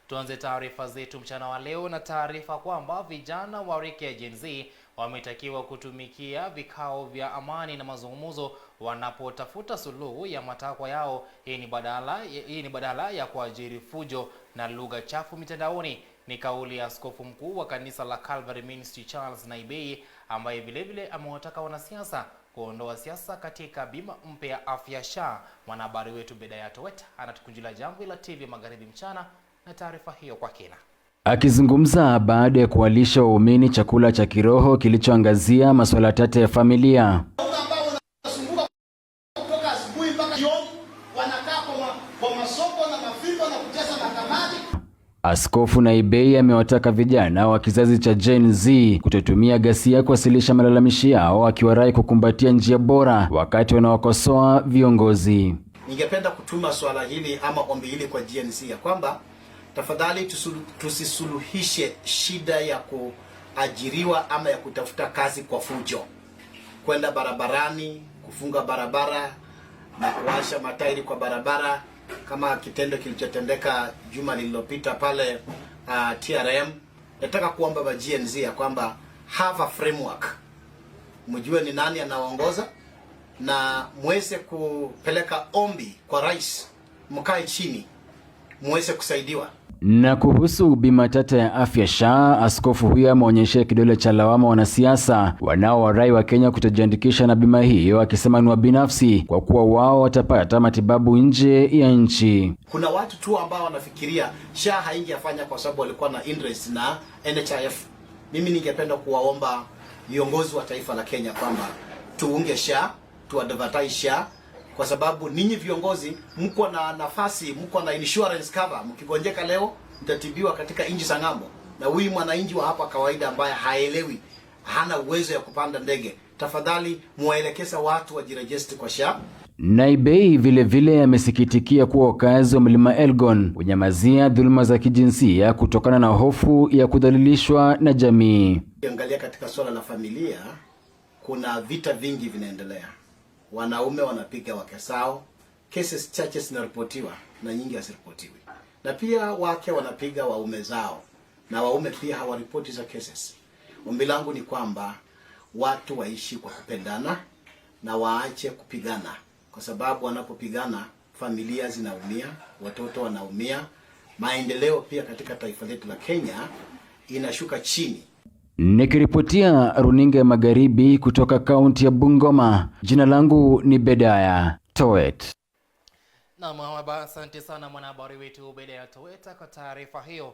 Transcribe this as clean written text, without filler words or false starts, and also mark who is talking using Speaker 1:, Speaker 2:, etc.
Speaker 1: Tuanze taarifa zetu mchana wa leo na taarifa kwamba vijana wa rika ya Gen Z wametakiwa kutumikia vikao vya amani na mazungumzo wanapotafuta suluhu ya matakwa yao. Hii ni badala ya kuajiri fujo na lugha chafu mitandaoni. Ni kauli ya askofu mkuu wa kanisa la Calvary Ministry Charles Naibei, ambaye vilevile amewataka wanasiasa kuondoa siasa katika bima mpya ya afya SHA. Mwanahabari wetu Bedaya Toweta anatukunjila jambo la TV Magharibi mchana na taarifa hiyo kwa kina.
Speaker 2: Akizungumza baada ya kuwalisha waumini chakula cha kiroho kilichoangazia masuala tata ya familia, Askofu Naibei amewataka vijana wa kizazi cha Gen Z kutotumia ghasia kuwasilisha malalamishi yao, akiwarai kukumbatia njia bora wakati wanawakosoa viongozi.
Speaker 3: Ningependa kutuma swala hili ama ombi hili kwa Gen Z ya kwamba tafadhali tusisuluhishe shida ya kuajiriwa ama ya kutafuta kazi kwa fujo, kwenda barabarani, kufunga barabara na kuwasha matairi kwa barabara kama kitendo kilichotendeka juma lililopita pale TRM. Nataka kuomba ba Gen Z ya kwamba have a framework, mjue ni nani anaongoza na muweze kupeleka ombi kwa rais, mkae chini muweze kusaidiwa.
Speaker 2: Na kuhusu bima tata ya afya SHA, askofu huyo ameonyesha kidole cha lawama wanasiasa wanaowarai wa Kenya kutojiandikisha na bima hiyo, akisema ni wa binafsi kwa kuwa wao watapata matibabu nje ya nchi.
Speaker 3: Kuna watu tu ambao wanafikiria SHA haingefanya kwa sababu walikuwa na interest na NHIF. Mimi ningependa kuwaomba viongozi wa taifa la Kenya kwamba tuunge SHA, tuadvertise SHA, kwa sababu ninyi viongozi mko na nafasi, mko na insurance cover. Mkigonjeka leo mtatibiwa katika nchi za ng'ambo, na huyu mwananchi wa hapa kawaida ambaye haelewi, hana uwezo ya kupanda ndege, tafadhali muwaelekeza watu wajiregister kwa SHA.
Speaker 2: Naibei vile amesikitikia kuwa wakazi wa Mlima Elgon unyamazia dhuluma za kijinsia kutokana na hofu ya kudhalilishwa na jamii.
Speaker 3: Ukiangalia katika swala la familia, kuna vita vingi vinaendelea. Wanaume wanapiga wake zao, cases chache zinaripotiwa na nyingi haziripotiwi. Na pia wake wanapiga waume zao na waume pia hawaripoti za cases. Ombi langu ni kwamba watu waishi kwa kupendana na waache kupigana, kwa sababu wanapopigana familia zinaumia, watoto wanaumia, maendeleo pia katika taifa letu la Kenya inashuka chini.
Speaker 2: Nikiripotia runinga ya Magharibi kutoka kaunti ya Bungoma, jina langu ni Bedaya Toweta.
Speaker 1: Na asante sana mwanahabari wetu Bedaya Toweta kwa taarifa hiyo.